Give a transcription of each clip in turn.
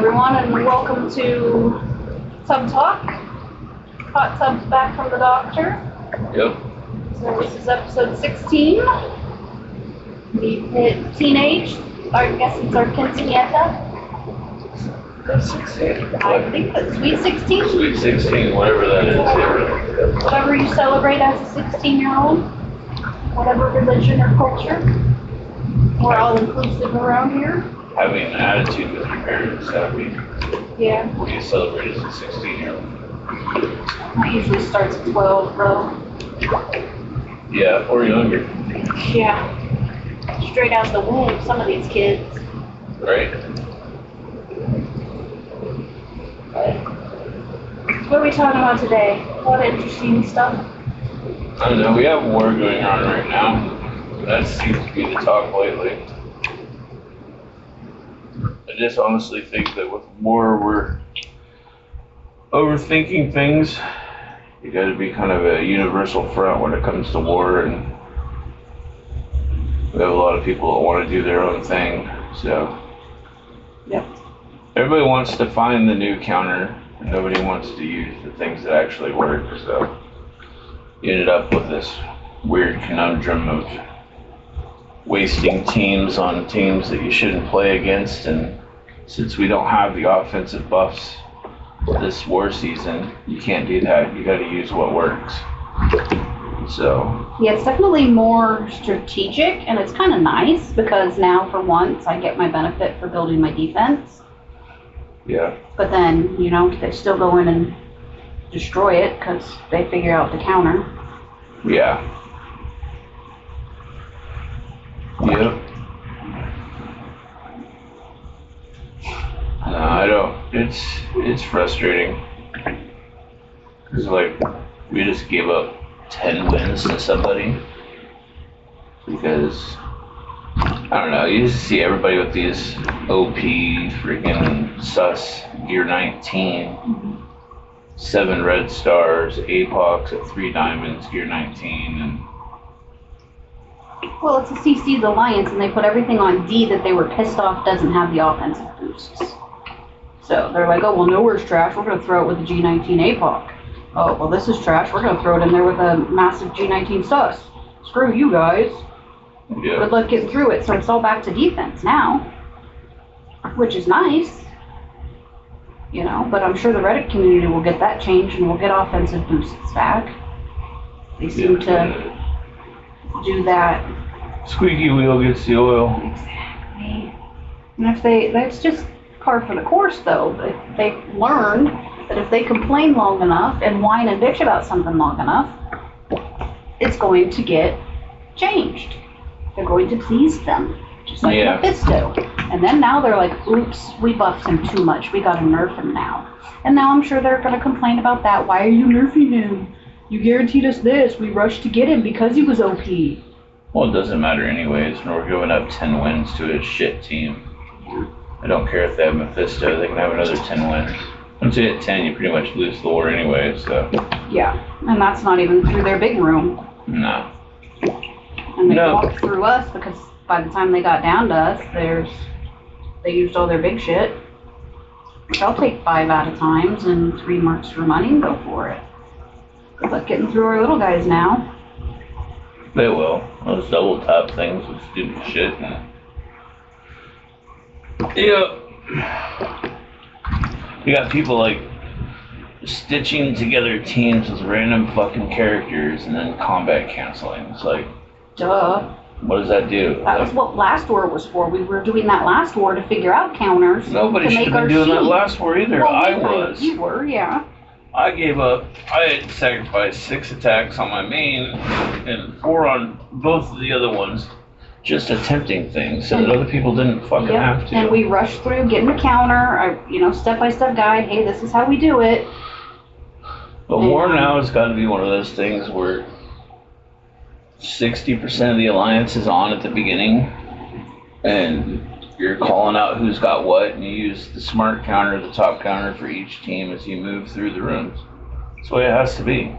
everyone, and welcome to Tub Talk. Hot Tub's back from the doctor. Yep. So this is episode 16. We hit teenage. I guess it's our quinceañera. That's 16. I think that's sweet 16. Sweet 16, whatever that is. Whatever you celebrate as a 16-year-old, whatever religion or culture. We're all inclusive around here. Having an attitude with your parents, Yeah. what do you celebrate as a 16-year-old? That usually starts at 12, bro. Yeah, or younger. Yeah. Straight out the womb, some of these kids. Right? What are we talking about today? A lot of interesting stuff. I don't know, we have war going on right now. That seems to be the talk lately. I just honestly think that with war, we're overthinking things. You gotta be kind of a universal front when it comes to war, and we have a lot of people that want to do their own thing, so. Yep. Everybody wants to find the new counter, and nobody wants to use the things that actually work, so you ended up with this weird conundrum of wasting teams on teams that you shouldn't play against, and since we don't have the offensive buffs this war season, you can't do that. You got to use what works. So Yeah, it's definitely more strategic, and it's kind of nice because now, for once, I get my benefit for building my defense. yeah, But then, you know, they still go in and destroy it because they figure out the counter. yeah, yep. No, I don't. It's frustrating because like we just gave up 10 wins to somebody because I don't know. You just see everybody with these OP freaking sus gear 19, 7 red stars, APOCs at 3 diamonds, gear 19, and Well, it's a CC'd alliance, and they put everything on D that they were pissed off doesn't have the offensive boosts. So they're like, oh, well, nowhere's trash. We're going to throw it with the G19 APOC. Oh, well, this is trash. We're going to throw it in there with a massive G19 sus. Screw you guys. yeah. Good luck getting through it. So it's all back to defense now, which is nice. You know, but I'm sure the Reddit community will get that changed and we'll get offensive boosts back. They seem to do that. Squeaky wheel gets the oil. Exactly. And if that's just par for the course, though. They learn that if they complain long enough and whine and bitch about something long enough, it's going to get changed. They're going to please them, just like Mephisto. And then now they're like, oops, we buffed him too much. We got to nerf him now. And now I'm sure they're going to complain about that. Why are you nerfing him? You guaranteed us this. We rushed to get him because he was OP. Well, it doesn't matter anyways. When we're giving up 10 wins to a shit team. I don't care if they have Mephisto. They can have another 10 wins. Once you hit 10, you pretty much lose the war anyway, so. Yeah, and that's not even through their big room. No. And they walked through us because by the time they got down to us, they used all their big shit. Which I'll take 5 out of times and 3 marks for money and go for it. Good luck getting through our little guys now. They will. Those double tap things with stupid shit. Yeah. You got people like stitching together teams with random fucking characters and then combat canceling. It's like, duh. What does that do? That was what last war was for. We were doing that last war to figure out counters. Nobody should have been doing that last war either. Well, I was. You were, yeah. I gave up. I had sacrificed 6 attacks on my main and 4 on both of the other ones, just attempting things so that other people didn't fucking have to. And we rushed through getting the counter, step-by-step guide. Hey, this is how we do it. But war now has got to be one of those things where 60% of the alliance is on at the beginning, and you're calling out who's got what, and you use the smart counter, the top counter for each team as you move through the rooms. That's the way it has to be.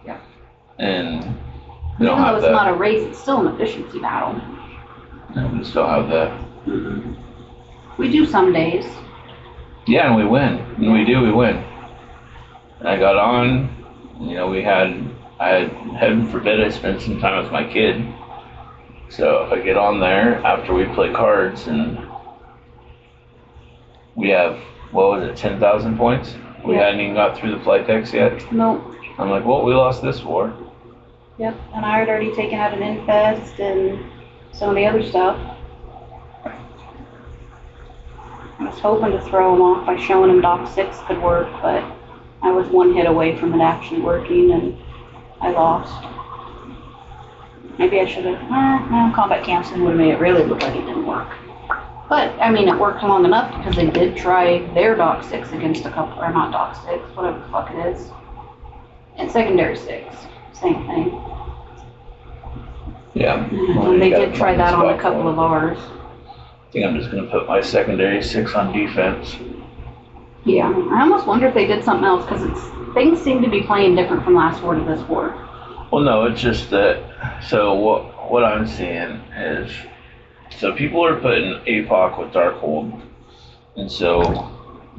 Yeah. And even though it's not a race, it's still an efficiency battle. And we still have that. Mm-hmm. We do some days. Yeah, and we win. And we win. And I got on, I had, heaven forbid, I spent some time with my kid. So if I get on there after we play cards and we have, what was it, 10,000 points? We hadn't even got through the flight decks yet. Nope. I'm like, well, we lost this war. Yep, and I had already taken out an infest and some of the other stuff. I was hoping to throw him off by showing him Dock 6 could work, but I was one hit away from it actually working and I lost. Maybe I should have, no, combat canceling would have made it really look like it didn't work. But, I mean, it worked long enough because they did try their Dock 6 against a couple, or not Dock 6, whatever the fuck it is. And secondary 6, same thing. Yeah. And they did try that on a couple of ours. I think I'm just going to put my secondary 6 on defense. Yeah, I almost wonder if they did something else because things seem to be playing different from last war to this war. Well, no, it's just that, so what I'm seeing is, so people are putting APOC with Darkhold, and so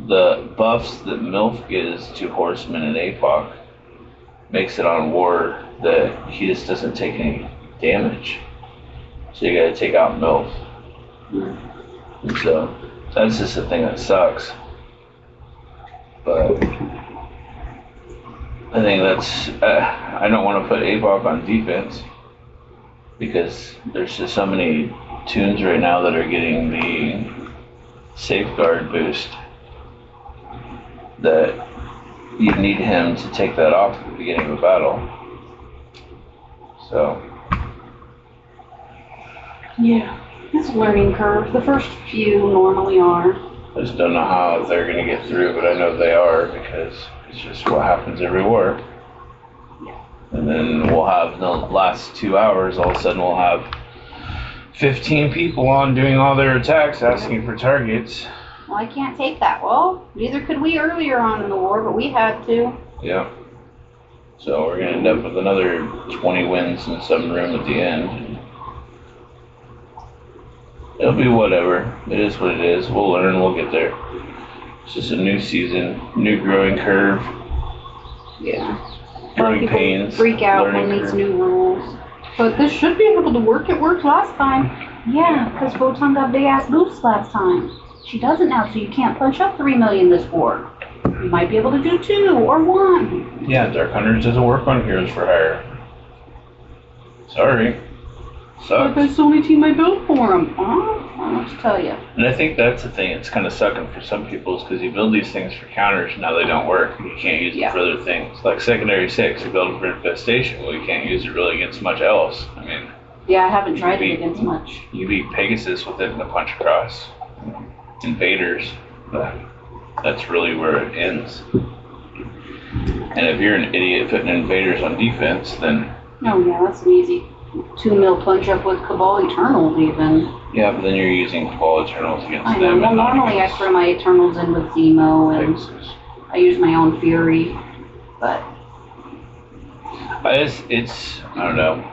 the buffs that MILF gives to Horseman and APOC makes it on war that he just doesn't take any damage. So you gotta take out MILF. And so that's just the thing that sucks. But I think that's, I don't want to put APOC on defense because there's just so many tunes right now that are getting the safeguard boost that you need him to take that off at the beginning of a battle. So. Yeah. It's a learning curve. The first few normally are. I just don't know how they're going to get through, but I know they are because it's just what happens every war. And then we'll have the last 2 hours, all of a sudden we'll have 15 people on doing all their attacks, asking for targets. Well, I can't take that. Well, neither could we earlier on in the war, but we had to. Yeah. So we're going to end up with another 20 wins in some room at the end. It'll be whatever. It is what it is. We'll learn. We'll get there. It's just a new season, new growing curve. Yeah. Growing pains. Freak out when these new rules. But this should be able to work. It worked last time. Yeah, because Photon got big ass boosts last time. She doesn't now, so you can't punch up 3 million this war. You might be able to do 2 or 1. Yeah, Dark Hunters doesn't work on Heroes for Hire. Sorry. Sucks. But that's the only team I built for him. I don't know what to tell you. And I think that's the thing. It's kind of sucking for some people is because you build these things for counters, now they don't work. You can't use it for other things. Like secondary 6, you build it for infestation. Well, you can't use it really against much else. I mean. Yeah, I haven't tried it against much. You beat Pegasus with it in a punch across. Invaders. But that's really where it ends. And if you're an idiot putting invaders on defense, then. Oh yeah, that's an easy 2 mil punch up with Cabal Eternals even. Yeah, but then you're using Cabal Eternals against I know. them. Well, normally I throw my Eternals in with Zemo and Pegasus. I use my own Fury, but. I don't know.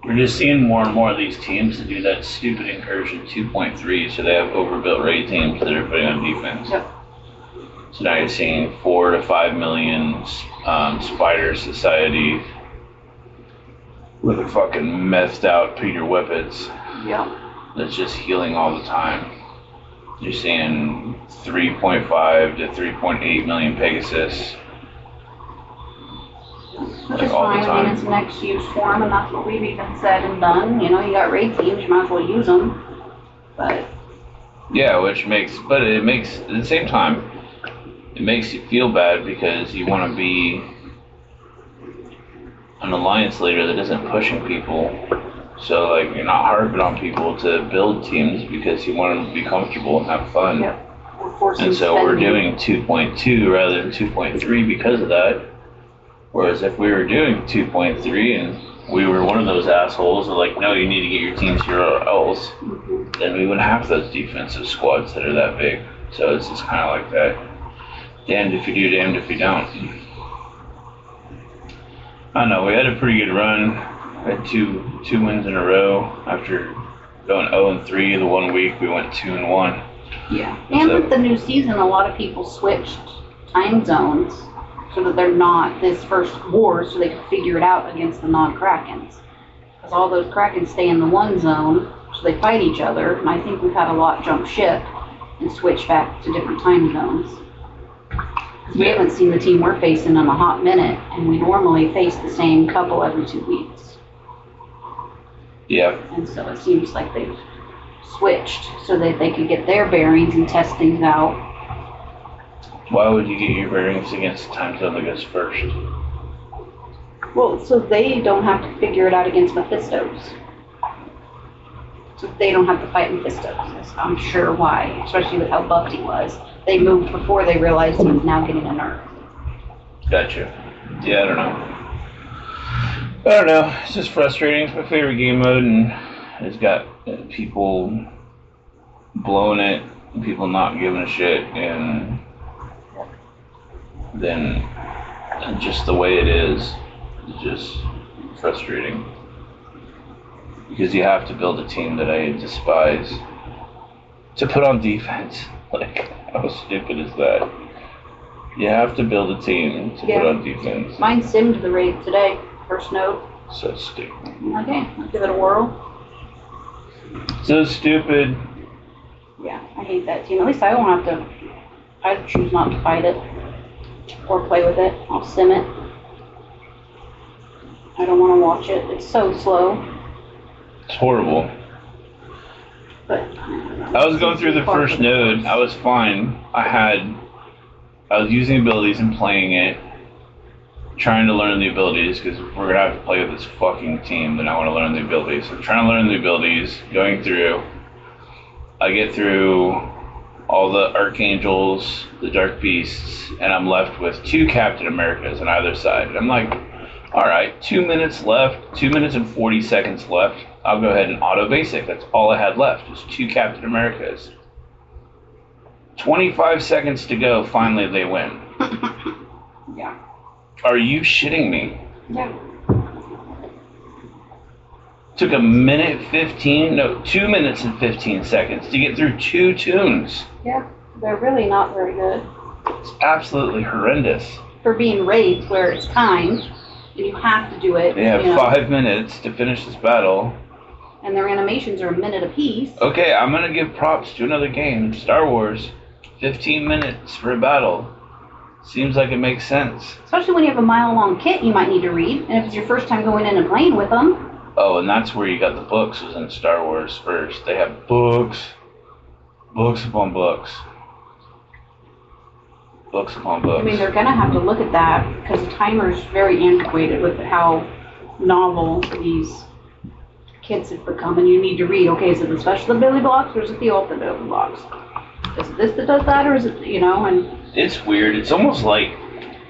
We're just seeing more and more of these teams that do that stupid incursion 2.3, so they have overbuilt raid teams that are putting on defense. Yep. So now you're seeing 4 to 5 million Spider Society with a fucking methed out Peter Whippets. Yep. That's just healing all the time. You're seeing 3.5 to 3.8 million Pegasus. Which is fine. I mean, it's next use for them, and that's what we've even said and done. You know, you got raid teams, you might as well use them. But. Yeah, but it makes, at the same time, it makes you feel bad because you want to be an alliance leader that isn't pushing people. So, like, you're not harping on people to build teams because you want them to be comfortable and have fun. Yep. And so we're doing 2.2 rather than 2.3 because of that. Whereas if we were doing 2.3 and we were one of those assholes that like, no, you need to get your teams here or else, then we wouldn't have those defensive squads that are that big. So it's just kind of like that. Damned if you do, damned if you don't. I don't know, we had a pretty good run. We had two wins in a row. After going 0-3 the one week, we went 2-1. Yeah. And with the new season, a lot of people switched time zones so that they're not this first war, so they can figure it out against the non-Krakens. Because all those Krakens stay in the one zone, so they fight each other. And I think we've had a lot jump ship and switch back to different time zones. Because we haven't seen the team we're facing in a hot minute, and we normally face the same couple every 2 weeks. Yeah. And so it seems like they've switched so that they could get their bearings and test things out. Why would you get your bearings against the time zone that goes first? Well, so they don't have to figure it out against Mephistos. So they don't have to fight Mephistos. I'm sure why, especially with how buffed he was. They moved before they realized he was now getting a nerf. Gotcha. Yeah, I don't know. It's just frustrating. It's my favorite game mode, and it's got people blowing it, and people not giving a shit, and then just the way it is just frustrating. Because you have to build a team that I despise to put on defense. Like, how stupid is that? You have to build a team to put on defense. Mine simmed the raid today, first node. So stupid. Okay, I'll give it a whirl. So stupid. Yeah, I hate that team. At least I won't have to, I choose not to fight it or play with it. I'll sim it. I don't want to watch it. It's so slow. It's horrible. But I was going through the first node. I was fine. I was using abilities and playing it, trying to learn the abilities, because we're going to have to play with this fucking team, then I want to learn the abilities. So I'm trying to learn the abilities, going through. I get through all the Archangels, the Dark Beasts, and I'm left with 2 Captain Americas on either side. And I'm like, alright, 2 minutes left, 2 minutes and 40 seconds left. I'll go ahead and auto basic. That's all I had left, was 2 Captain Americas. 25 seconds to go, finally they win. Yeah. Are you shitting me? Yeah. Took 2 minutes and 15 seconds to get through 2 tunes. Yeah, they're really not very good. It's absolutely horrendous. For being raids where it's timed, and you have to do it. They have 5 minutes to finish this battle. And their animations are a minute apiece. Okay, I'm gonna give props to another game, Star Wars. 15 minutes for a battle. Seems like it makes sense. Especially when you have a mile-long kit you might need to read, and if it's your first time going in and playing with them. Oh, and that's where you got the books, was in Star Wars first. They have books. Books upon books. Books upon books. I mean, they're gonna have to look at that, because the timer's very antiquated with how novel these kits have become, and you need to read, okay, is it the special ability blocks, or is it the ultimate ability blocks? Is it this that does that, or is it, and... It's weird. It's almost like,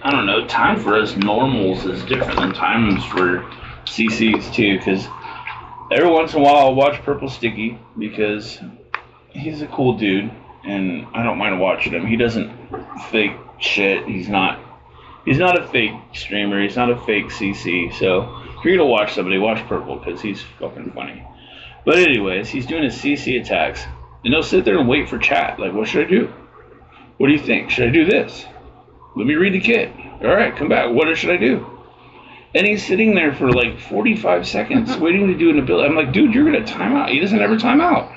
I don't know, time for us normals is different than times for CCs too, because every once in a while I'll watch Purple Sticky, because he's a cool dude, and I don't mind watching him. He doesn't fake shit. He's not a fake streamer. He's not a fake CC. So if you're gonna watch somebody, watch Purple, because he's fucking funny. But anyways, he's doing his CC attacks, and he'll sit there and wait for chat. Like, what should I do? What do you think? Should I do this? Let me read the kit. All right, come back. What should I do? And he's sitting there for like 45 seconds waiting to do an ability. I'm like, dude, you're going to time out. He doesn't ever time out.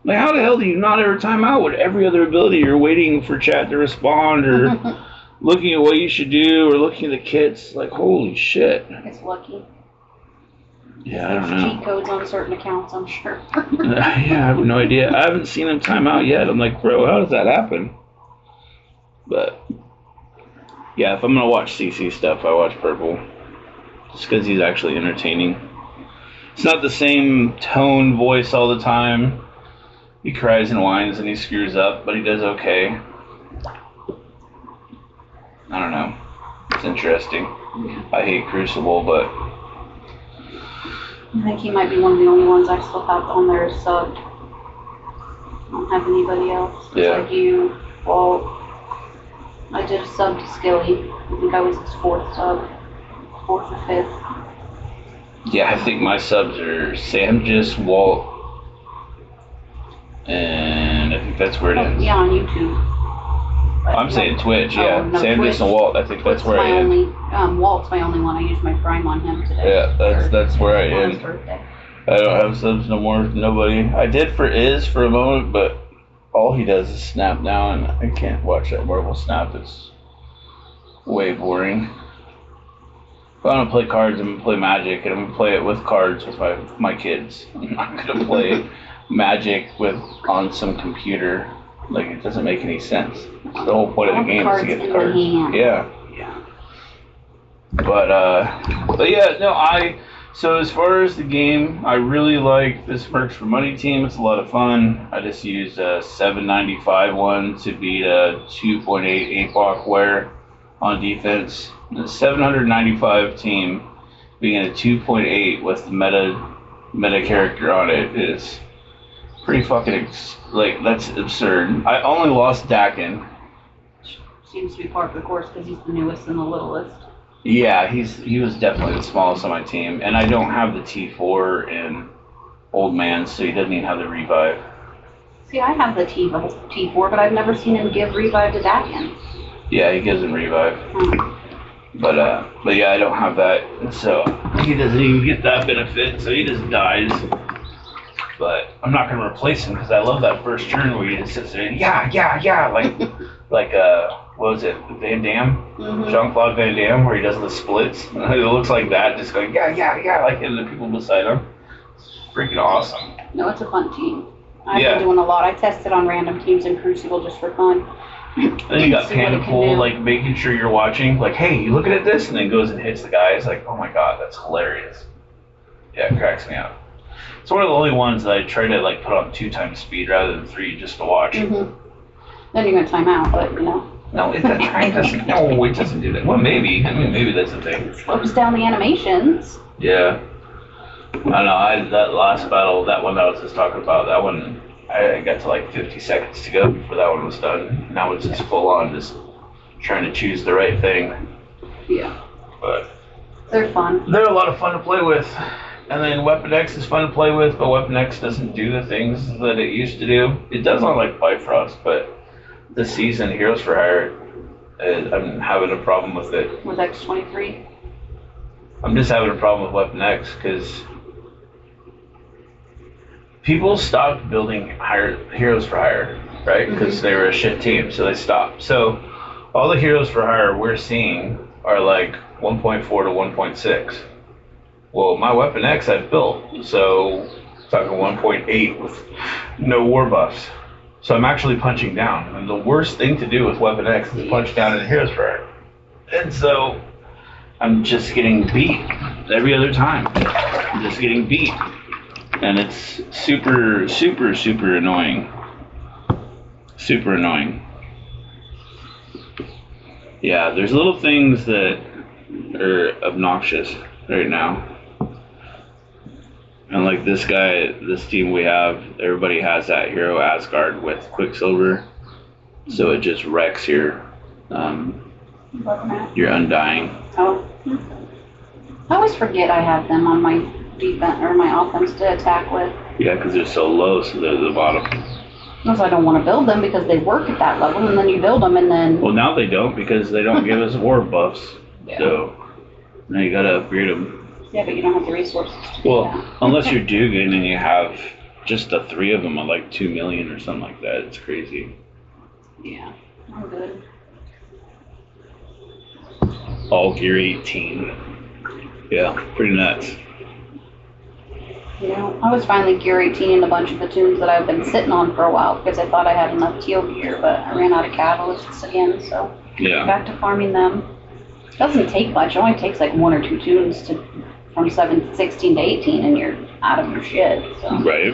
Like, how the hell do you not ever time out with every other ability? You're waiting for chat to respond, or looking at what you should do, or looking at the kits. Like, holy shit. It's lucky. Yeah, I don't know. Cheat codes on certain accounts, I'm sure. Yeah, I have no idea. I haven't seen him time out yet. I'm like, bro, how does that happen? But, yeah, if I'm going to watch CC stuff, I watch Purple. Just because he's actually entertaining. It's not the same tone voice all the time. He cries and whines and he screws up, but he does okay. I don't know. It's interesting. I hate Crucible, but... I think he might be one of the only ones I still have on there subbed. I don't have anybody else. Yeah. Like you, Walt. I did a sub to Skilly. I think I was his 4th sub. 4th or 5th. Yeah, I think my subs are Samgis, Walt, and I think think that's where it ends. Yeah, on YouTube. But I'm saying Twitch, yeah. no, Sandus Twitch. and Walt, I think that's where I end. Walt's my only one. I used my Prime on him today. Yeah, that's where I On his end. birthday. I don't have subs no more. Nobody. I did for Iz for a moment, but all he does is snap now, and I can't watch that Marvel snap. It's way boring. If I want to play cards, I'm gonna play Magic, and I'm gonna play it with cards with my kids. I'm not gonna play Magic on some computer. Like, it doesn't make any sense. The whole point of the game is to get the cards. Yeah. But yeah, no, so as far as the game, I really like this Mercs for Money team. It's a lot of fun. I just used a 795 one to beat a 2.8 8-block wear on defense. The 795 team being a 2.8 with the meta character on it is pretty fucking that's absurd. I only lost Dakin. Seems to be par for the course because he's the newest and the littlest. Yeah, he was definitely the smallest on my team, and I don't have the T4 in Old Man, so he doesn't even have the revive. See, I have the T4, but I've never seen him give revive to Dakin. Yeah, he gives him revive. But yeah, I don't have that, so he doesn't even get that benefit, so he just dies. But I'm not gonna replace him because I love that first turn where he just sits there and like what was it, Van Damme? Mm-hmm. Jean-Claude Van Damme, where he does the splits. It looks like that, just going like hitting the people beside him. It's freaking awesome. No, it's a fun team. I've been doing a lot. I tested on random teams in Crucible just for fun. Then you got Panda Pool, like making sure you're watching, like, hey, you looking at this? And then goes and hits the guy. It's like, oh my god, that's hilarious. Yeah, it cracks me up. It's one of the only ones that I try to like put on 2 times speed rather than 3 just to watch. Mm-hmm. Then you're gonna time out, but you know. No, it doesn't. No, it doesn't do that. Well, maybe. I mean, maybe that's the thing. Slows down the animations. Yeah. I don't know. That last battle, that one that I was just talking about, that one, I got to like 50 seconds to go before that one was done. Now it's just full on, just trying to choose the right thing. Yeah. But they're fun. They're a lot of fun to play with. And then Weapon X is fun to play with, but Weapon X doesn't do the things that it used to do. It does on like Bifrost, but this season, Heroes for Hire, I'm having a problem with it. With X23? I'm just having a problem with Weapon X because people stopped building Heroes for Hire, right? Because they were a shit team, so they stopped. So all the Heroes for Hire we're seeing are like 1.4 to 1.6. Well, my Weapon X I've built, so talking 1.8 with no war buffs. So I'm actually punching down. And the worst thing to do with Weapon X is punch down in Heroes for Hire. And so I'm just getting beat every other time. I'm just getting beat. And it's super, super, super annoying. Super annoying. Yeah, there's little things that are obnoxious right now. And like this guy, this team we have, everybody has that hero Asgard with Quicksilver. So it just wrecks your Undying. Oh. I always forget I have them on my defense or my offense to attack with. Yeah, because they're so low, so they're at the bottom. Because I don't want to build them because they work at that level, and then you build them and then... Well, now they don't because they don't give us war buffs. Yeah. So now you gotta upgrade them. Yeah, but you don't have the resources to do that. Unless you're Dugan and you have just the 3 of them at like 2 million or something like that. It's crazy. Yeah, I'm good. All gear 18. Yeah, pretty nuts. You know, I was finally gear 18 in a bunch of platoons that I've been sitting on for a while because I thought I had enough teal gear, but I ran out of catalysts again, so back to farming them. It doesn't take much. It only takes like 1 or 2 tunes from 16 to 18 and you're out of your shit. So. Right.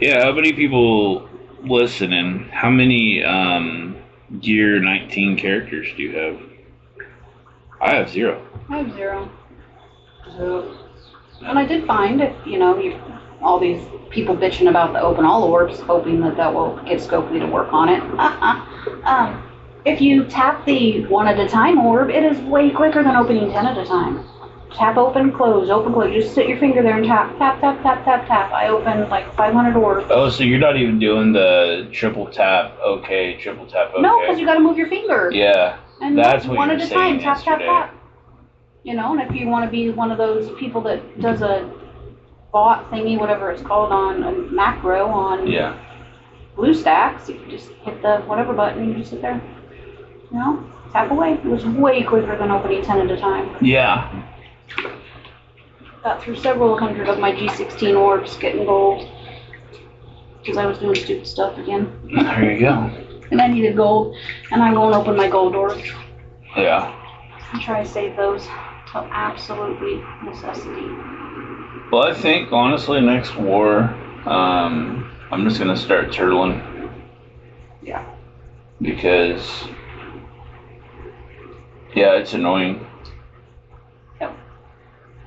Yeah, how many people listening? How many gear 19 characters do you have? I have 0. I have 0. So, and I did find if, all these people bitching about the open all orbs, hoping that will get Scopely to work on it. If you tap the 1 at a time orb, it is way quicker than opening 10 at a time. Tap, open, close, open, close. Just sit your finger there and tap, tap, tap, tap, tap, tap. I opened like 500 doors. Oh, so you're not even doing the triple tap, okay, triple tap, okay. No, because you got to move your finger. Yeah, and that's what one you were at a saying time, tap, yesterday. tap, tap. You know, and if you want to be one of those people that does a bot thingy, whatever it's called, on a macro on BlueStacks, you just hit the whatever button and you just sit there. You know, tap away. It was way quicker than opening 10 at a time. Yeah. Got through several hundred of my G16 orbs getting gold. Because I was doing stupid stuff again. There you go. And I needed gold, and I won't open my gold doors. Yeah. I try to save those till absolutely necessity. Well, I think, honestly, next war, I'm just going to start turtling. Yeah. Because, yeah, it's annoying. Yep.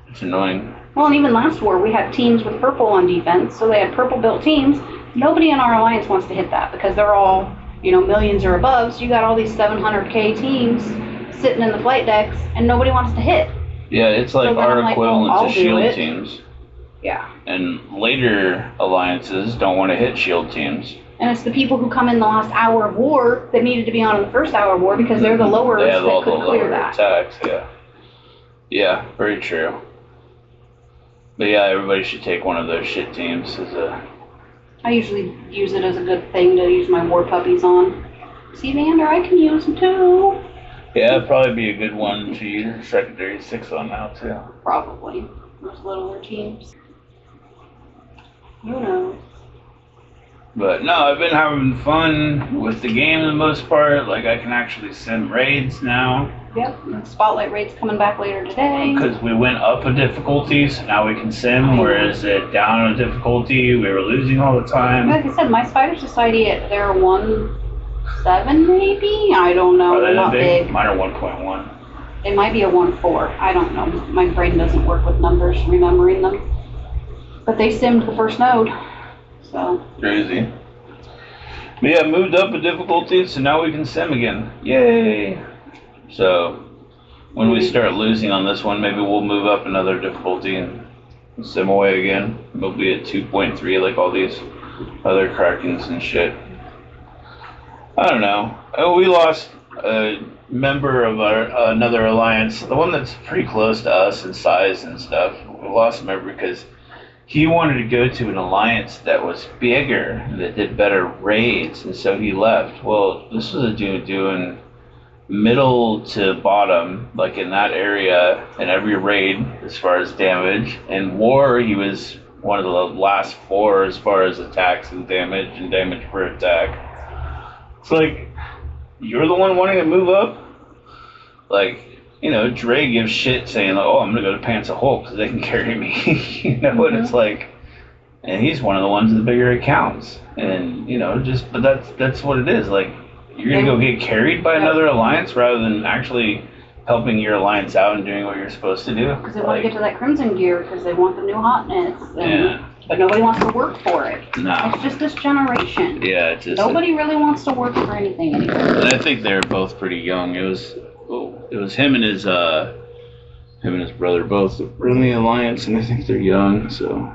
It's annoying. Well, and even last war, we had teams with purple on defense, so they had purple-built teams. Nobody in our alliance wants to hit that because they're all, you know, millions or above, so you got all these 700K teams sitting in the flight decks, and nobody wants to hit. Yeah, it's like So our I'm like, equivalent well, to I'll do shield it. teams. Yeah. And later alliances don't want to hit shield teams. And it's the people who come in the last hour of war that needed to be on in the first hour of war because they're the lowers They have all that the could clear lower that. attacks, yeah. Yeah, very true. But yeah, everybody should take one of those shit teams as a... I usually use it as a good thing to use my war puppies on. See, Vander, I can use them too. Yeah, it'd probably be a good one to use secondary 6 on now too. Probably. Those littler teams. Who knows? But no, I've been having fun with the game for the most part. Like, I can actually sim raids now. Yep, and Spotlight Raid's coming back later today. Because we went up a difficulty, so now we can sim, whereas down a difficulty, we were losing all the time. Like I said, my Spider Society, they're 1.7 maybe? I don't know. Are they They're that not big? big. Mine are 1.1. They might be a 1.4. I don't know. My brain doesn't work with numbers, remembering them. But they simmed the first node. So. Crazy. But yeah, moved up a difficulty, so now we can sim again. Yay! So, when we start losing on this one, maybe we'll move up another difficulty and sim away again. We'll be at 2.3 like all these other Krakens and shit. I don't know. We lost a member of our another alliance, the one that's pretty close to us in size and stuff. We lost a member because he wanted to go to an alliance that was bigger, that did better raids, and so he left. Well, this was a dude doing middle to bottom, like in that area, in every raid as far as damage. In war, he was one of the last 4 as far as attacks and damage per attack. It's like, you're the one wanting to move up? Like, you know, Dre gives shit saying, like, oh, I'm going to go to Pants of Hulk because they can carry me. You know what it's like? And he's one of the ones with the bigger accounts. And, you know, just, but that's what it is. Like, you're going to go get carried by another alliance rather than actually helping your alliance out and doing what you're supposed to do. Because they want to get to that Crimson gear because they want the new hotness. And, but nobody wants to work for it. No. It's just this generation. Yeah, it's just... Nobody really wants to work for anything anymore. And I think they're both pretty young. It was him and his brother both were in the alliance, and I think they're young, so...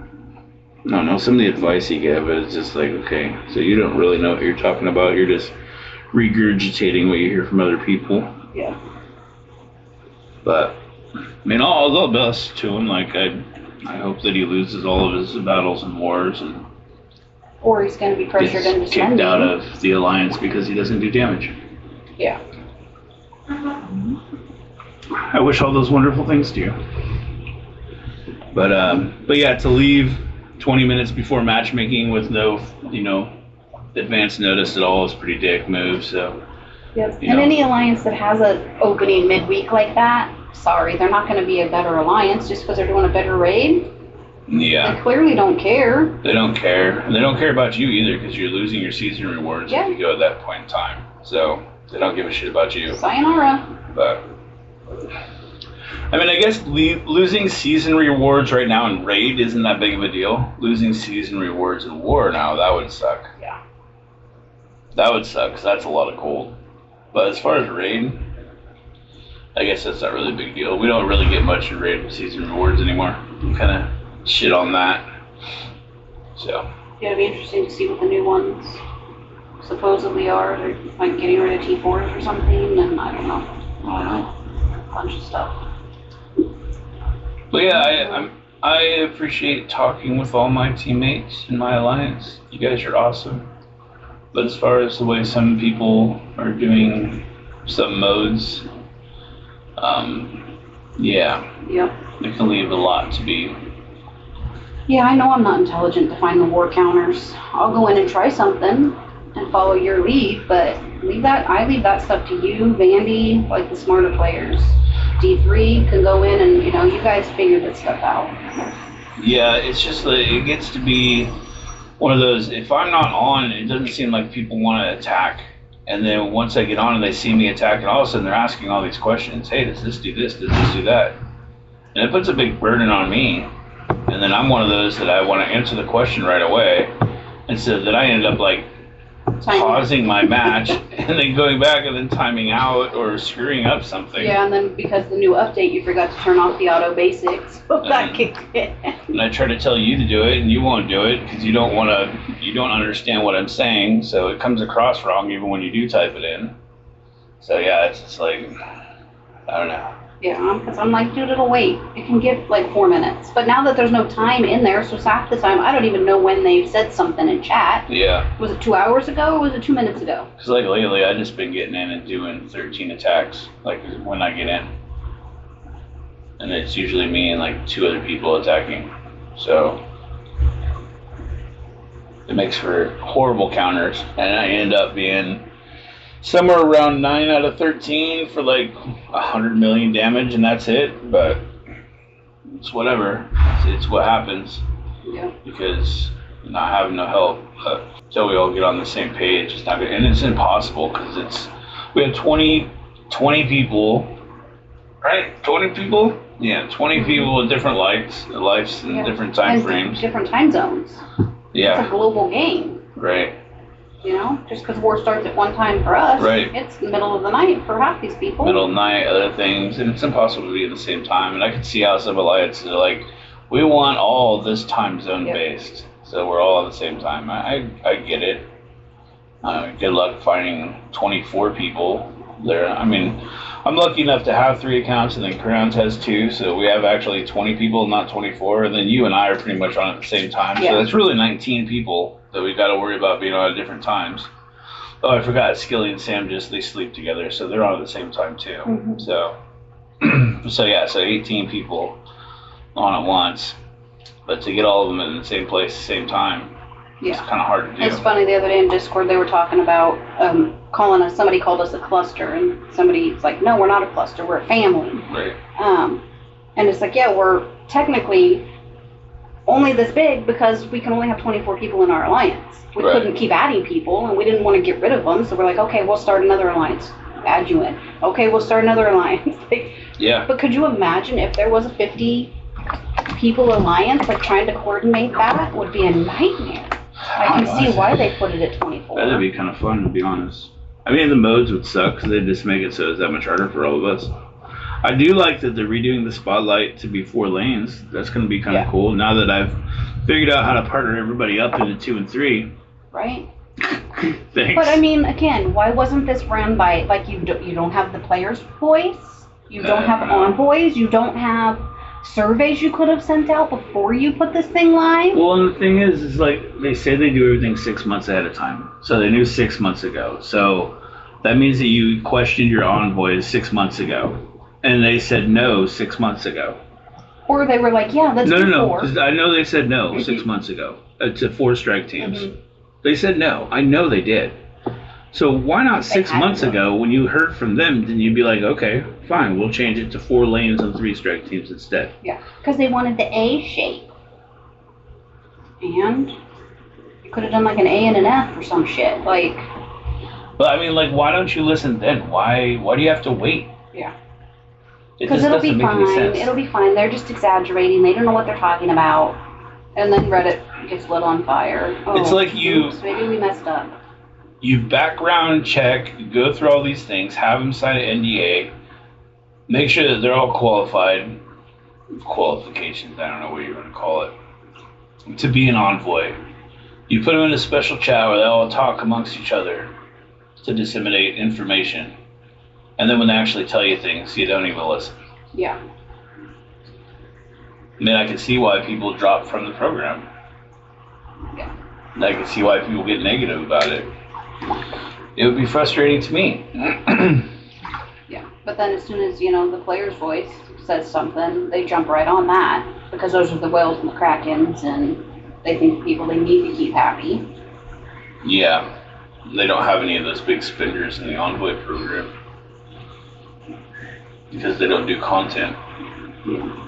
I don't know, some of the advice he gave is just like, okay, so you don't really know what you're talking about, you're just regurgitating what you hear from other people. Yeah. But, I mean, all the best to him. Like, I hope that he loses all of his battles and wars and or he's going to be pressured into gets kicked out of the alliance because he doesn't do damage. Yeah. I wish all those wonderful things to you. But yeah, to leave 20 minutes before matchmaking with no, you know, advance notice at all is a pretty dick move. So. Yep. And any alliance that has an opening midweek like that, sorry, they're not going to be a better alliance just because they're doing a better raid. Yeah. They clearly don't care. They don't care. And they don't care about you either because you're losing your season rewards if you go at that point in time. So they don't give a shit about you. Sayonara. But, I mean, I guess losing season rewards right now in raid isn't that big of a deal. Losing season rewards in war now, that would suck. Yeah. That would suck because that's a lot of gold. But as far as raid, I guess that's not really a big deal. We don't really get much in random season rewards anymore. We kind of shit on that. So. Yeah, it'd be interesting to see what the new ones supposedly are. They're like getting rid of T4s or something, and I don't know. A bunch of stuff. But yeah, I appreciate talking with all my teammates in my alliance. You guys are awesome. But as far as the way some people are doing some modes, yeah, Yep. it can leave a lot to be. Yeah, I know I'm not intelligent to find the war counters. I'll go in and try something and follow your lead, but I leave that stuff to you, Vandy, like the smarter players. D3 can go in and, you guys figure this stuff out. Yeah, it's just like, it gets to be one of those, if I'm not on, it doesn't seem like people want to attack. And then once I get on and they see me attack, and all of a sudden they're asking all these questions. Hey, does this do this? Does this do that? And it puts a big burden on me. And then I'm one of those that I want to answer the question right away. And so then I end up like pausing my match and then going back and then timing out or screwing up something. Yeah, and then because the new update, you forgot to turn off the auto basics. So that kicked in. And I try to tell you to do it, and you won't do it because you don't understand what I'm saying. So it comes across wrong even when you do type it in. So yeah, it's just like, I don't know. Yeah, because I'm like, dude, it'll wait. It can give like 4 minutes. But now that there's no time in there, so half the time, I don't even know when they've said something in chat. Yeah. Was it 2 hours ago or was it 2 minutes ago? Because like lately, I've just been getting in and doing 13 attacks, like when I get in. And it's usually me and like 2 other people attacking. So it makes for horrible counters. And I end up being somewhere around 9 out of 13 for like 100 million damage, and that's it. But it's whatever. It's what happens. Yeah. Because not having no help. But until we all get on the same page, it's not good. And it's impossible because we have 20 people, right? 20 people? Yeah, 20 people with different lives and different time frames. Different time zones. Yeah. It's a global game. Right. Just because war starts at one time for us, right. It's the middle of the night for half these people. Middle of the night, other things, and it's impossible to be at the same time. And I can see how some alliances are like, we want all this time zone based, so we're all at the same time. I get it. Good luck finding 24 people there. I mean, I'm lucky enough to have 3 accounts, and then Crowns has 2, so we have actually 20 people, not 24. And then you and I are pretty much on at the same time, so that's really 19 people that we got to worry about being on at different times. Oh, I forgot, Skilly and Sam they sleep together, so they're on at the same time too. Mm-hmm. So 18 people on at once, but to get all of them in the same place at the same time, it's kind of hard to do. It's funny, the other day in Discord they were talking about somebody called us a cluster, and somebody's like, no, we're not a cluster, we're a family. Right. And it's like, yeah, we're technically only this big because we can only have 24 people in our alliance. We couldn't keep adding people, and we didn't want to get rid of them, so we're like, okay, we'll start another alliance. Add you in. Okay, we'll start another alliance. Yeah. But could you imagine if there was a 50 people alliance, like trying to coordinate that would be a nightmare. I can see why they put it at 24. That'd be kind of fun, to be honest. I mean, the modes would suck because they just make it so it's that much harder for all of us. I do like that they're redoing the spotlight to be 4 lanes. That's going to be kind of cool now that I've figured out how to partner everybody up into 2 and 3. Right. Thanks. But I mean, again, why wasn't this run by, like, you don't have the player's voice, you don't have envoys, you don't have surveys you could have sent out before you put this thing live? Well, and the thing is like, they say they do everything 6 months ahead of time. So they knew 6 months ago. So that means that you questioned your envoys 6 months ago. And they said no 6 months ago. Or they were like, yeah, let's do 4. No, because I know they said no 6 months ago to 4 strike teams. Mm-hmm. They said no. I know they did. So why not 6 months ago when you heard from them, then you'd be like, okay, fine, we'll change it to 4 lanes and 3 strike teams instead. Yeah, because they wanted the A shape. And you could have done like an A and an F or some shit. Like. But I mean, like, why don't you listen then? Why do you have to wait? Yeah. Because it'll be fine. It'll be fine. They're just exaggerating. They don't know what they're talking about. And then Reddit gets lit on fire. Oh, it's like maybe we messed up. You background check, go through all these things, have them sign an NDA, make sure that they're all qualified, qualifications, I don't know what you're going to call it, to be an envoy. You put them in a special chat where they all talk amongst each other to disseminate information. And then when they actually tell you things, you don't even listen. Yeah. I mean, I can see why people drop from the program. Yeah. And I can see why people get negative about it. It would be frustrating to me. Yeah. But then as soon as, the player's voice says something, they jump right on that because those are the whales and the krakens and they think people they need to keep happy. Yeah. They don't have any of those big spenders in the Envoy program. Because they don't do content. Yeah.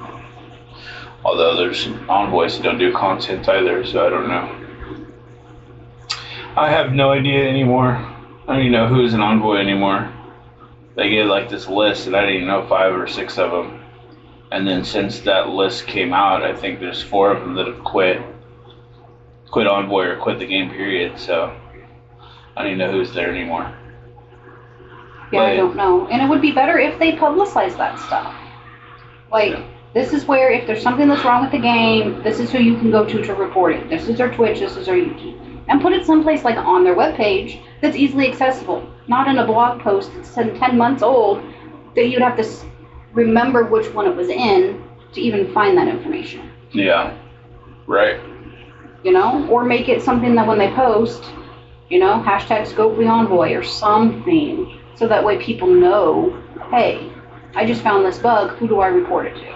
Although there's envoys who don't do content either, so I don't know. I have no idea anymore. I don't even know who's an envoy anymore. They gave like this list, and I didn't even know 5 or 6 of them. And then since that list came out, I think there's 4 of them that have quit envoy or quit the game period. So I don't even know who's there anymore. Yeah, I don't know. And it would be better if they publicize that stuff. Like, this is where, if there's something that's wrong with the game, this is who you can go to report it. This is their Twitch, this is their YouTube. And put it someplace like on their webpage that's easily accessible. Not in a blog post that's 10 months old that you'd have to remember which one it was in to even find that information. Yeah, right. Or make it something that when they post, hashtag scope the envoy or something. So that way people know, hey, I just found this bug, who do I report it to?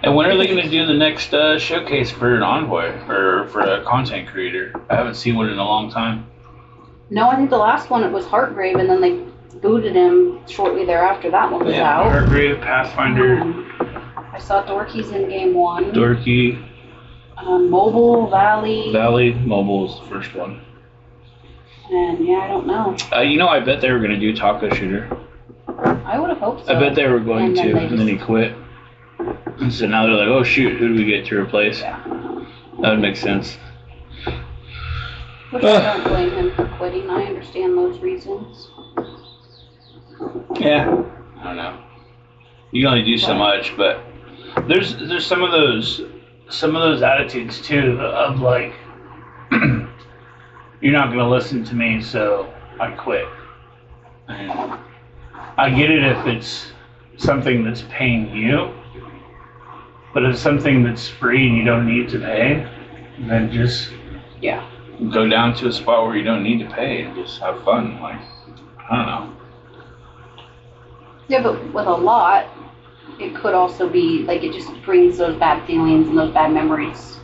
And when are they going to do the next showcase for an envoy or for a content creator? I haven't seen one in a long time. No, I think the last one, it was Heartgrave, and then they booted him shortly thereafter that one was out. Heartgrave, Pathfinder. I saw Dorky's in game 1. Dorky. Mobile, Valley. Valley, Mobile's the first one. And yeah, I don't know. I bet they were going to do Taco Shooter. I would have hoped so. I bet they were going and to, and then he quit. And so now they're like, oh shoot, who do we get to replace? Yeah. That would make sense. Which I don't blame him for quitting. I understand those reasons. Yeah. I don't know. You can only do so much, but there's some of those attitudes too of like, you're not going to listen to me, so I quit. And I get it if it's something that's paying you, but if it's something that's free and you don't need to pay, then just go down to a spot where you don't need to pay and just have fun. Like, I don't know. Yeah, but with a lot, it could also be like it just brings those bad feelings and those bad memories.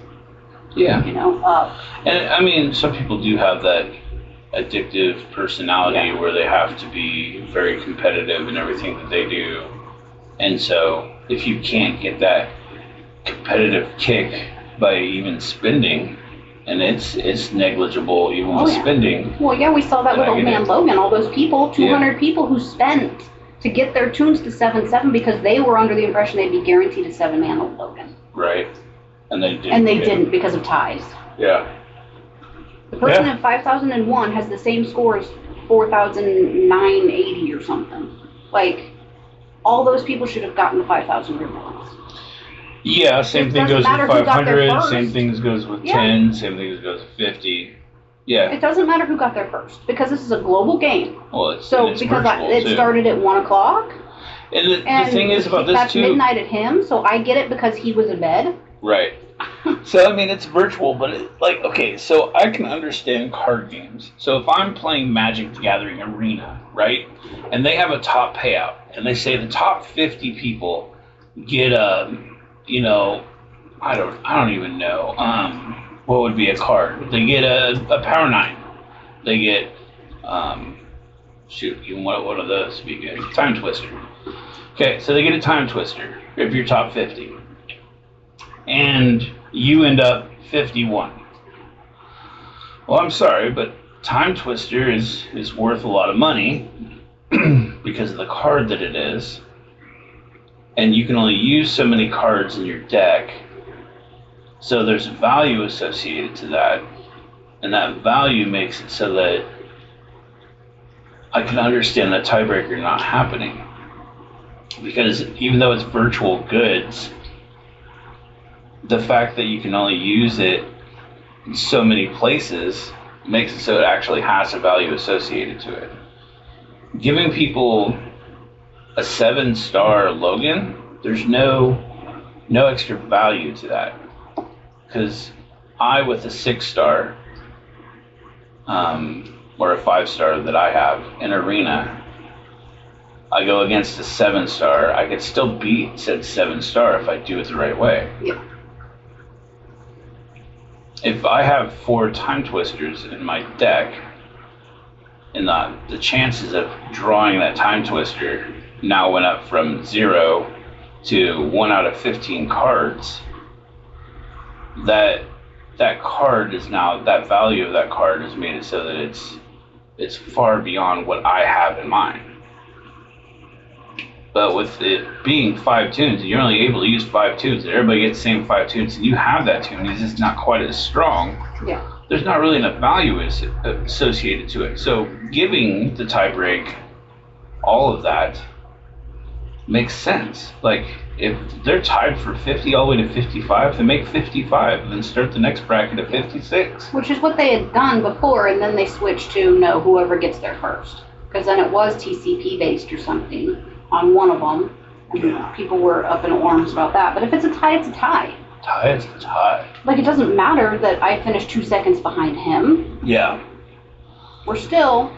Yeah. Up. And I mean, some people do have that addictive personality where they have to be very competitive in everything that they do. And so if you can't get that competitive kick by even spending, and it's negligible even with spending. Well, yeah, we saw that with Old Man Logan. All those people, 200 people who spent to get their tunes to 7-7 because they were under the impression they'd be guaranteed a 7-man Old Logan. Right. And they didn't. And they didn't because of ties. Yeah. The person at 5,001 has the same score as 4,980 or something. Like, all those people should have gotten the 5,000 rewards. Yeah, same thing goes with 500, same thing goes with 10, same thing goes with 50. Yeah. It doesn't matter who got there first, because this is a global game. Well, it's because it started at 1 o'clock. And the thing is about this that's midnight at him, so I get it because he was in bed. Right. So, I mean, it's virtual, but okay, so I can understand card games. So if I'm playing Magic the Gathering Arena, right, and they have a top payout, and they say the top 50 people get I don't even know, what would be a card? They get a Power 9. They get, what of those would be good? Time Twister. Okay, so they get a Time Twister if you're top 50. And you end up 51. Well, I'm sorry, but Time Twister is worth a lot of money because of the card that it is. And you can only use so many cards in your deck. So there's value associated to that. And that value makes it so that I can understand that tiebreaker not happening. Because even though it's virtual goods, the fact that you can only use it in so many places makes it so it actually has a value associated to it. Giving people a 7-star Logan, there's no extra value to that. Because I, with a 6-star, or a 5-star that I have in Arena, I go against a 7-star, I could still beat said 7-star if I do it the right way. Yeah. If I have 4 Time Twisters in my deck, and the chances of drawing that Time Twister now went up from 0 to 1 out of 15 cards, that card is now, that value of that card has made it so that it's far beyond what I have in mind. But with it being 5 tunes, and you're only able to use 5 tunes, and everybody gets the same 5 tunes, and you have that tune, it's just not quite as strong. Yeah. There's not really enough value associated to it. So giving the tie break all of that makes sense. Like, if they're tied for 50 all the way to 55, then make 55, and then start the next bracket at 56. Which is what they had done before, and then they switched to no, whoever gets there first. Because then it was TCP based or something on one of them, and people were up in arms about that. But if it's a tie, it's a tie. Tie is a tie. Like, it doesn't matter that I finished 2 seconds behind him. Yeah. We're still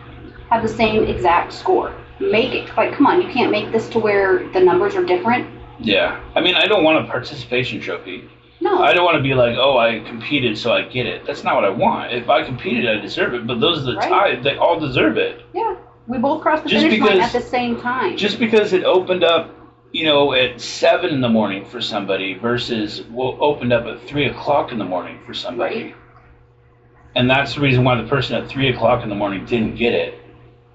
have the same exact score. Make it, like, come on, you can't make this to where the numbers are different. Yeah. I mean, I don't want a participation trophy. No. I don't want to be like, oh, I competed, so I get it. That's not what I want. If I competed, I deserve it. But those are the ties. They all deserve it. Yeah. We both crossed the finish line at the same time. Just because it opened up, at 7 in the morning for somebody versus opened up at 3 o'clock in the morning for somebody. Right. And that's the reason why the person at 3 o'clock in the morning didn't get it.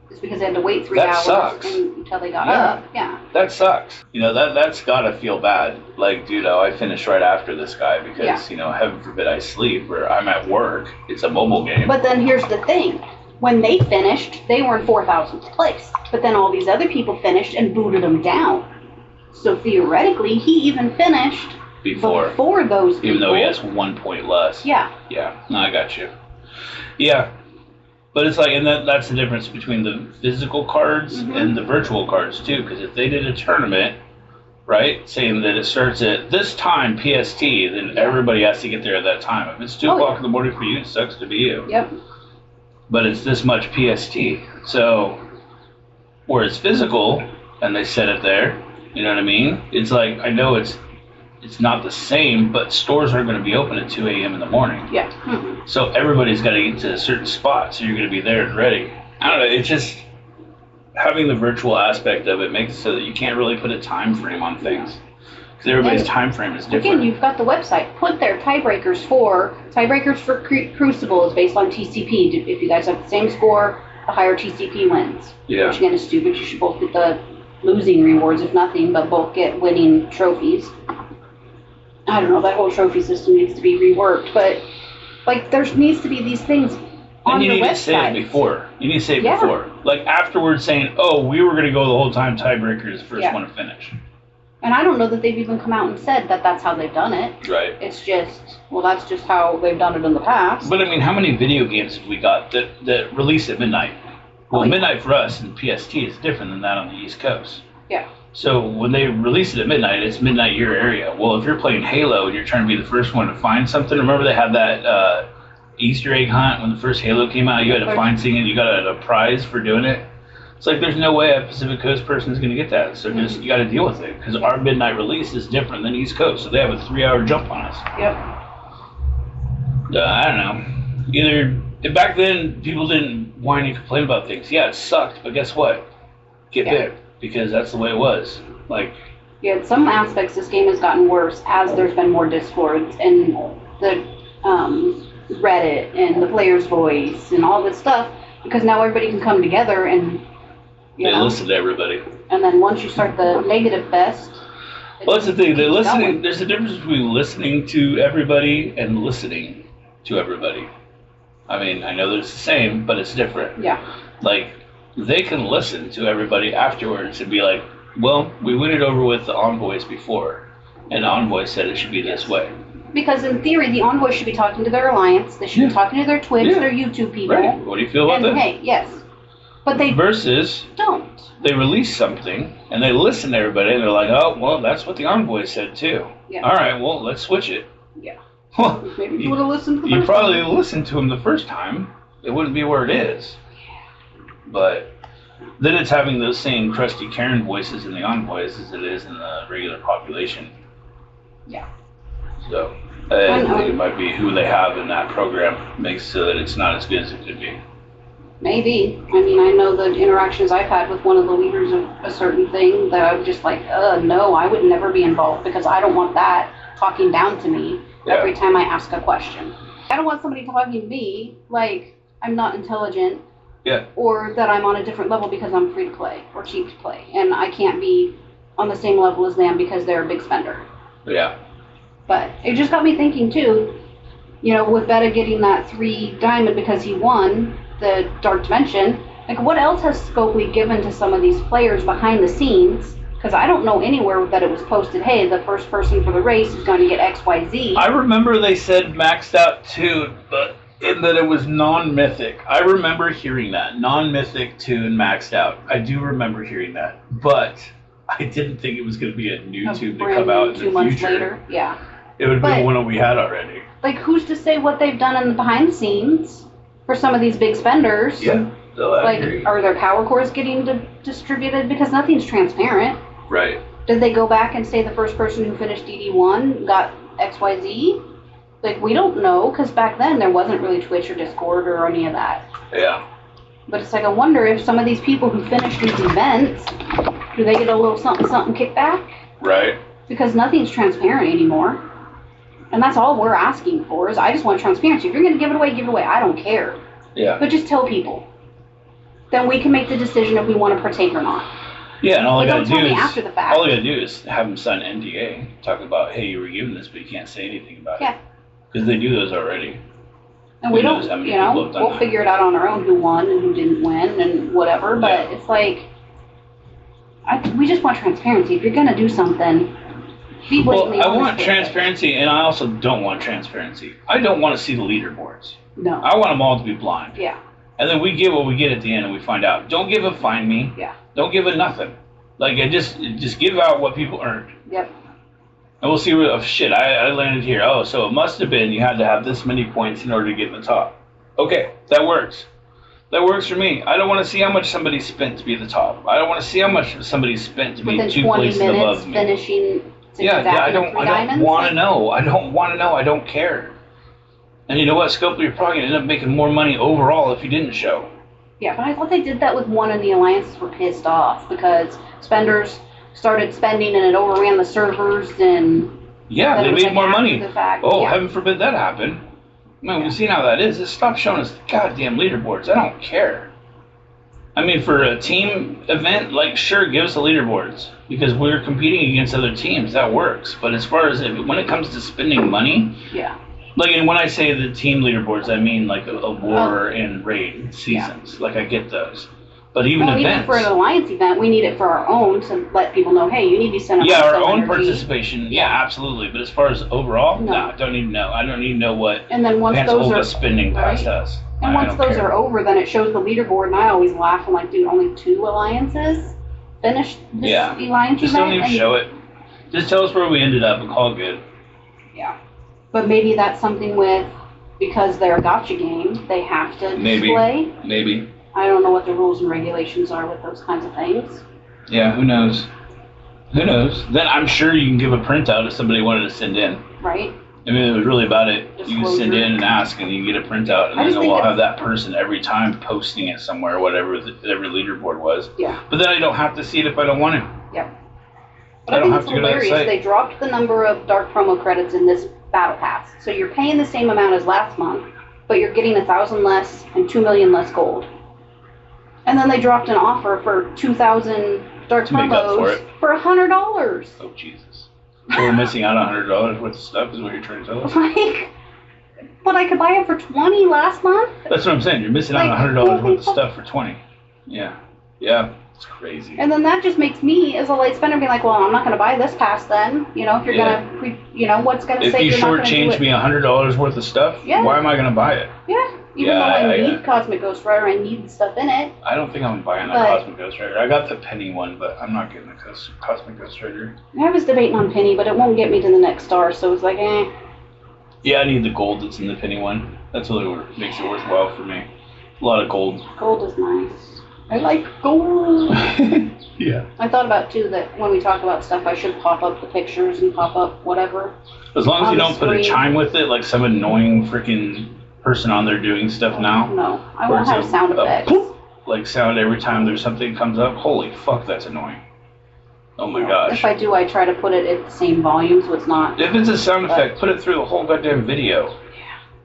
It's because they had to wait 3 That hours sucks. until they got up. Yeah. That sucks. That's gotta feel bad. Like, dude, I finished right after this guy because, heaven forbid I sleep or I'm at work. It's a mobile game. But then here's the thing. When they finished, they were in 4,000th place. But then all these other people finished and booted them down. So theoretically, he even finished before those people. Even though he has 1 point less. Yeah. Yeah. No, I got you. Yeah. But it's like, and that's the difference between the physical cards and the virtual cards too. Because if they did a tournament, right, saying that it starts at this time PST, then everybody has to get there at that time. If it's 2 o'clock in the morning for you, it sucks to be you. Yep. But it's this much PST. So, where it's physical, and they set it there, you know what I mean? It's like, I know it's not the same, but stores aren't going to be open at 2 a.m. in the morning. Yeah. Mm-hmm. So everybody's got to get to a certain spot, so you're going to be there and ready. I don't know, it's just, having the virtual aspect of it makes it so that you can't really put a time frame on things. Because everybody's time frame is different. Again, you've got the website. Put their tiebreakers for Crucible is based on TCP. If you guys have the same score, the higher TCP wins. Yeah. Which again is stupid. You should both get the losing rewards, if nothing, but both get winning trophies. I don't know, that whole trophy system needs to be reworked, but like there needs to be these things on your website. And you need to say it before. You need to say it before. Like afterwards saying, oh, we were going to go the whole time tiebreaker is the first one to finish. And I don't know that they've even come out and said that that's how they've done it. Right. It's just, well, that's just how they've done it in the past. But I mean, how many video games have we got that release at midnight? Well, midnight for us in PST is different than that on the East Coast. Yeah. So when they release it at midnight, it's midnight your area. Well, if you're playing Halo and you're trying to be the first one to find something, remember they had that Easter egg hunt when the first Halo came out? You had to find something and you got a prize for doing it. It's like there's no way a Pacific Coast person is going to get that. So just you got to deal with it because our midnight release is different than East Coast. So they have a 3-hour jump on us. Yep. I don't know. Either back then people didn't whine and complain about things. Yeah, it sucked, but guess what? Get big because that's the way it was. Like. Yeah, in some aspects this game has gotten worse as there's been more discords and the Reddit and the player's voice and all this stuff because now everybody can come together and. They listen to everybody. And then once you start the negative fest. Well, that's the thing. They're listening. There's a difference between listening to everybody and listening to everybody. I mean, I know there's the same, but it's different. Yeah. Like, they can listen to everybody afterwards and be like, Well, we went it over with the envoys before, and the envoy said it should be this way. Because in theory, the envoys should be talking to their alliance. They should be talking to their Twitch, their YouTube people. Right. What do you feel about that? Hey, yes. But they versus don't. They release something and they listen to everybody and they're like, oh, well, that's what the envoy said too. Yeah. All right, well, let's switch it. Yeah. Well, maybe you would have listened to the You first probably time. listened to him the first time. It wouldn't be where it is. But then it's having those same crusty Karen voices in the envoys as it is in the regular population. Yeah. So I think it might be who they have in that program makes so that it's not as good as it could be. Maybe. I mean, I know the interactions I've had with one of the leaders of a certain thing that I'm just like, no, I would never be involved because I don't want that talking down to me every time I ask a question. I don't want somebody talking to me like I'm not intelligent or that I'm on a different level because I'm free to play or cheap to play and I can't be on the same level as them because they're a big spender. Yeah. But it just got me thinking too, you know, with Beta getting that 3 diamond because he won the Dark Dimension, like what else has Scopely given to some of these players behind the scenes? Because I don't know anywhere that it was posted, hey, the first person for the race is going to get XYZ. I remember they said maxed out too, but in that it was non-mythic. I remember hearing that. Non-mythic 2 and maxed out. I do remember hearing that. But I didn't think it was going to be a new tube to come out in the 2 months future. later, yeah. It would be one that we had already. Like, who's to say what they've done in the behind the scenes for some of these big spenders? Yeah, I agree. Are their power cores getting distributed? Because nothing's transparent. Right. Did they go back and say the first person who finished DD1 got XYZ? Like, we don't know, because back then there wasn't really Twitch or Discord or any of that. Yeah. But it's like, I wonder if some of these people who finish these events, do they get a little something kickback? Right. Because nothing's transparent anymore. And that's all we're asking for, is I just want transparency. If you're going to give it away, give it away. I don't care. Yeah. But just tell people. Then we can make the decision if we want to partake or not. Yeah, and all I But gotta don't tell do me is after the fact. all I gotta do is have them sign an NDA, talk about, hey, you were given this, but you can't say anything about it. Because they do those already. And we Who knows don't, how many you know, people have done we'll that. figure it out on our own who won and who didn't win and whatever. But it's like, we just want transparency. If you're going to do something, be blatantly Well, I honest want with it. transparency, and I also don't want transparency. I don't want to see the leaderboards. No. I want them all to be blind. Yeah. And then we get what we get at the end, and we find out. Don't give a find me. Yeah. Don't give a nothing. Like, just give out what people earned. Yep. And we'll see what, oh shit, I landed here. Oh, so it must have been you had to have this many points in order to get in the top. Okay, that works. That works for me. I don't want to see how much somebody spent to be at the top. I don't want to see how much somebody spent to be Within 2 20 places minutes above me. finishing I don't want to know. I don't want to know. I don't care. And you know what, Scopely, you're probably going to end up making more money overall if you didn't show. Yeah, but I thought they did that with one and the alliances were pissed off because spenders started spending and it overran the servers and... Yeah, they made more money. Oh, heaven forbid that happen. Man, we've seen how that is. Just stop showing us the goddamn leaderboards. I don't care. I mean, for a team event, like, sure, give us the leaderboards. Because we're competing against other teams. That works. But as far as when it comes to spending money... Yeah. Like, and when I say the team leaderboards, I mean, like, a war and raid seasons. Yeah. Like, I get those. But even events... even for an alliance event, we need it for our own to let people know, hey, you need to be sending our own participation. Yeah, absolutely. But as far as overall, no, I don't need to know. I don't need to know what and then once those are spending past us. And once those are over, then it shows the leaderboard, and I always laugh. I'm like, dude, only 2 alliances finished this alliance just event? Don't even show it. Just tell us where we ended up and call it good. Yeah. But maybe that's something with, because they're a gotcha game, they have to display. Maybe. I don't know what the rules and regulations are with those kinds of things. Yeah, who knows? Who knows? Then I'm sure you can give a printout if somebody wanted to send in. Right. I mean, it was really about it. Disclosure. You can send in and ask, and you can get a printout, and then we'll have that person every time posting it somewhere, whatever every leaderboard was. Yeah. But then I don't have to see it if I don't want to. Yeah. But I think it's hilarious. They dropped the number of dark promo credits in this battle pass. So you're paying the same amount as last month, but you're getting 1,000 less and 2 million less gold. And then they dropped an offer for 2,000 dark promos for $100. Oh Jesus! So we're missing out on $100 worth of stuff, is what you're trying to tell us? Like, but I could buy it for 20 last month. That's what I'm saying. You're missing out on $100 worth of stuff for 20. Yeah. Yeah, it's crazy. And then that just makes me, as a light spender, be like, well, I'm not going to buy this pass then. You know, if you're Yeah. going to, you know, what's going to If say you you're not going to do shortchange it? me $100 worth of stuff, Yeah. why am I gonna buy it? Yeah. Even Yeah, though I I- need Cosmic Ghost Rider, I need the stuff in it. I don't think I'm buying that But- Cosmic Ghost Rider. I got the penny one, but I'm not getting the Cosmic Ghost Rider. I was debating on Penny, but it won't get me to the next star, so it's like, eh. Yeah, I need the gold that's in the penny one. That's what makes it worthwhile for me. A lot of gold. Gold is nice. I like gold. Yeah. I thought about too that when we talk about stuff, I should pop up the pictures and pop up whatever. As long as On you the don't put a screen. chime with it, like some annoying freaking person on there doing stuff now. No, I Where won't it's have sound effects. poof, like sound every time there's something comes up. Holy fuck, that's annoying. Oh my gosh. If I do, I try to put it at the same volume so it's not. If it's a sound effect, put it through the whole goddamn video.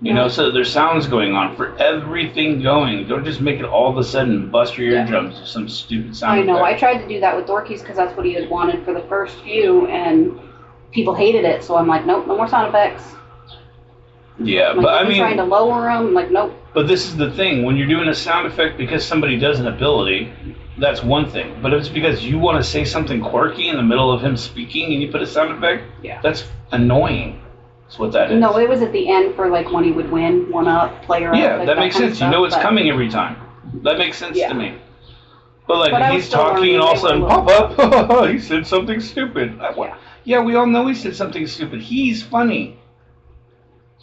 You know, so there's sounds going on for everything going. Don't just make it all of a sudden bust your eardrums with some stupid sound I know. I effect. tried to do that with Dorkies because that's what he had wanted for the first few, and people hated it. So I'm like, nope, no more sound effects. Yeah, Like, but I I'm mean, trying to lower them. I'm like, nope. but this is the thing. When you're doing a sound effect because somebody does an ability, that's one thing. But if it's because you want to say something quirky in the middle of him speaking and you put a sound effect, Yeah. that's annoying. That's what that is. No, it was at the end for like when he would win, one up, player up. Yeah, like that makes kind of sense. You know it's stuff, but- coming every time. That makes sense Yeah. to me. But like But I if was he's still talking and all of a sudden learning. pop up, he said something stupid. Yeah. Yeah, we all know he said something stupid. He's funny.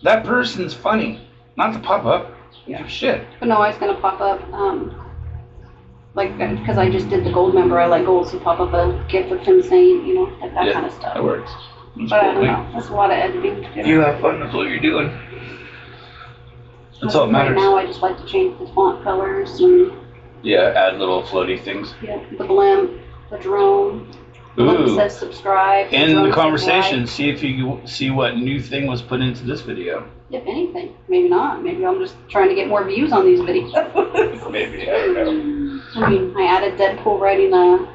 That person's funny, not the pop up. Yeah. Shit. But no, I was gonna pop up, like, because I just did the gold member. I like gold, so pop up a gift of him saying, you know, like that Yeah, kind of stuff. That works. That's But I cool, don't man. know. That's a lot of editing to do. You have fun. That's what you're doing. That's all that Right matters. now, I just like to change the font colors and Yeah, add little floaty things. the blimp, the drone. The one that Ooh. says subscribe. In drone the says conversation, see if you see what new thing was put into this video. like. If anything, maybe not. Maybe I'm just trying to get more views on these videos. Maybe, I don't know. I mean, I added Deadpool riding a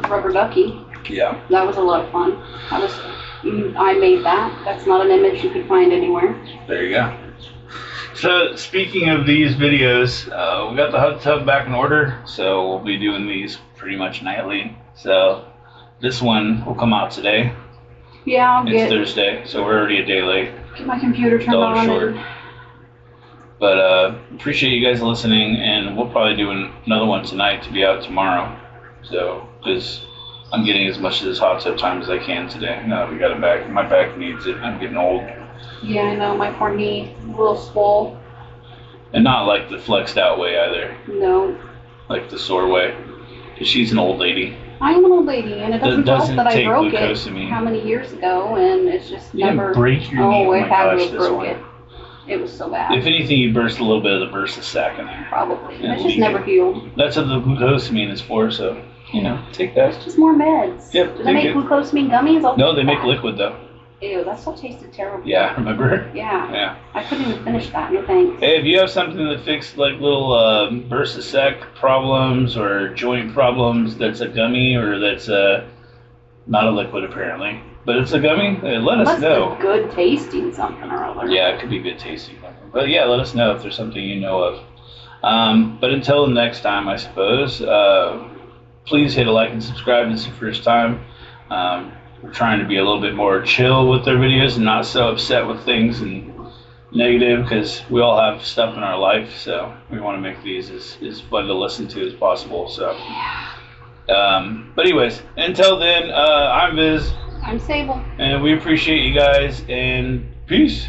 rubber ducky. Yeah. That was a lot of fun. I made that. That's not an image you could find anywhere. There you go. So speaking of these videos, we got the hot tub back in order, so we'll be doing these pretty much nightly. So this one will come out today. Yeah, I'll It's get Thursday, so we're already a day late. my computer turned $1 on. short. And, But appreciate you guys listening, and we'll probably do another one tonight to be out tomorrow. So, because I'm getting as much of this hot tub time as I can today. Now we got it back. My back needs it. I'm getting old. yeah, I know, my poor knee, a little swole. And not like the flexed out way either, No. like the sore way. Because she's an old lady. I am an old lady, and it doesn't help doesn't that I take broke glucosamine. it how many years ago, and it's just You didn't never. break your knee. Oh, Oh it my had to gosh, have this broke one. it. It was so bad. If anything, you burst a little bit of the bursa sac in there. Probably. Yeah, It's just leave never it. healed. That's what the glucosamine is for, so, you know, take that. It's just more meds. Yep, Do they make take it. glucosamine gummies? I'll No, take they make that. liquid though. Ew, that still tasted terrible. Yeah, remember? Yeah. Yeah. I couldn't even finish that. No thanks. Hey, if you have something that fixes like little bursa sac problems or joint problems that's a gummy or that's not a liquid apparently, but it's a gummy, let us Unless know. it's good tasting something or other. Yeah, it could be good tasting. But yeah, let us know if there's something you know of. But until next time, I suppose, please hit a like and subscribe if it's your first time. We're trying to be a little bit more chill with our videos and not so upset with things and negative because we all have stuff in our life. So we want to make these as fun to listen to as possible. So, but anyways, until then, I'm Viz. I'm Sable. And we appreciate you guys, and peace.